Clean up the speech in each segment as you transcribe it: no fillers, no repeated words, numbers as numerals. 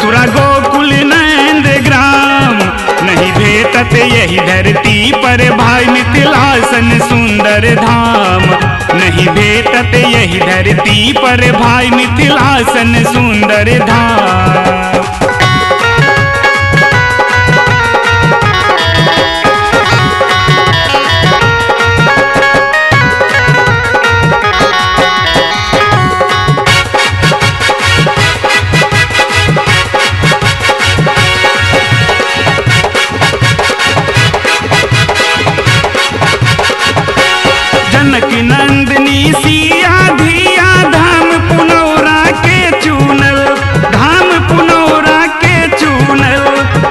Mathura Gokul Nand gram, नहीं भेटत यही धरती पर भाई मिथिलासन सुंदर धाम। नहीं भेटत यही धरती पर भाई मिथिलासन सुंदर धाम। जनक नंदनी सिया धिया धाम पुनौरा के चूनल, धाम पुनौरा के चूनल।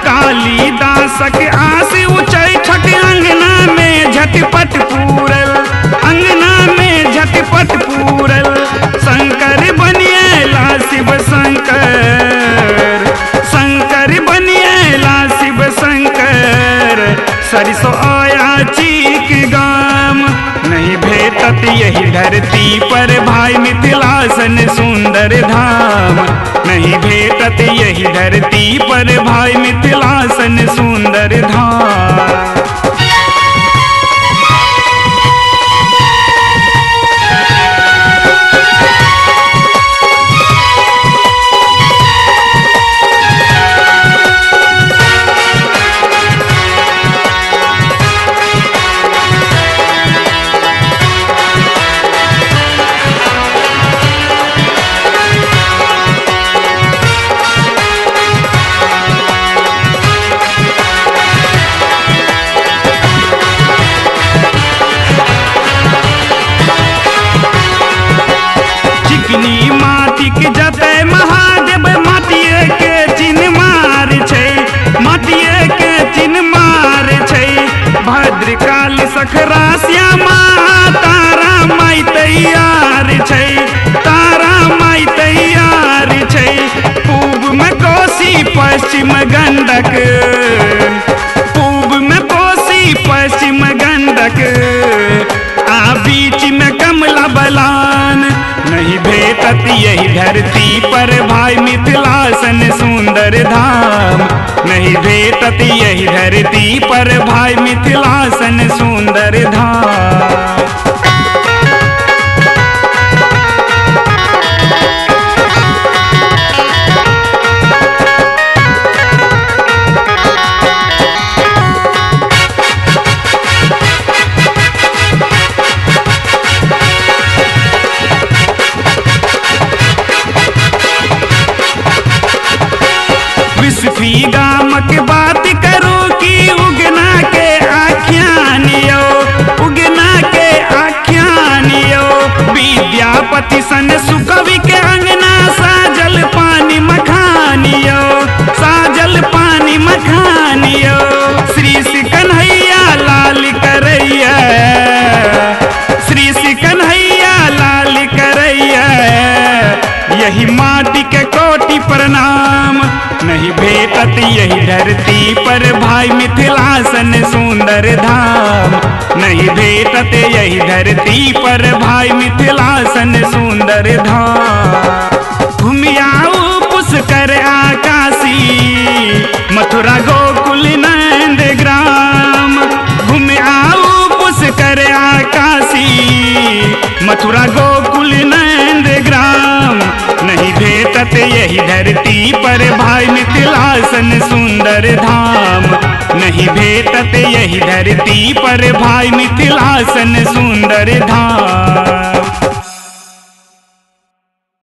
कालिदासक आस ऊंचाई छठ अंगना में झटपट पूरल, अंगना में झटपट पूरल। शंकर बनिएला शिव शंकर, शंकर बनिएला शिव शंकर। सरसों आया चीक गाम, नहीं भेटत यही धरती पर भाई मिथिलासन सुंदर धाम। नहीं भेटत यही धरती पर भाई मिथिलासन सुंदर धाम। माटिक जतय महादेव माटिए के चिन्ह मार छै, माटिए के चिन्ह मार छै। भद्रकाली सखरा श्यामा तारा माई तैयार छै, तारा माई तैयार छै। पूर्व में कोसी पश्चिम गंडक, पूर्व में कोसी पश्चिम गंडक। आ बीच में कमला बलान, नहीं भेटत यही धरती पर भाई मिथिलासन सुंदर धाम। नहीं भेटत यही धरती पर भाई मिथिलासन सुंदर धाम। विस्फी गामक बात करो कि उगना के आख्यानियो, उगना के आख्यानियो। विद्यापति सन सुकवि के अंगना साजल पानी मखानियो, साजल पानी मखानियो। श्री श्री कन्हैया लाल करैया, श्री श्री कन्हैया लाल करैया। यही माटी के कोटि प्रणाम, नहीं भेटत यही धरती पर भाई मिथिलासन सुंदर धाम। नहीं भेटत यही धरती पर भाई मिथिलासन सुंदर धाम। घूमियाऊ पुष्कर आकाशी, मथुरा गोकुल नंद ग्राम। घूमियाऊ पुष्कर आकाशी, मथुरा गोकुल नंद ग्राम। नहीं भेटत यही धरती पर भाई मिथिलासन सुंदर धाम। नहीं भेटत यही धरती पर भाई मिथिलासन सुंदर धाम।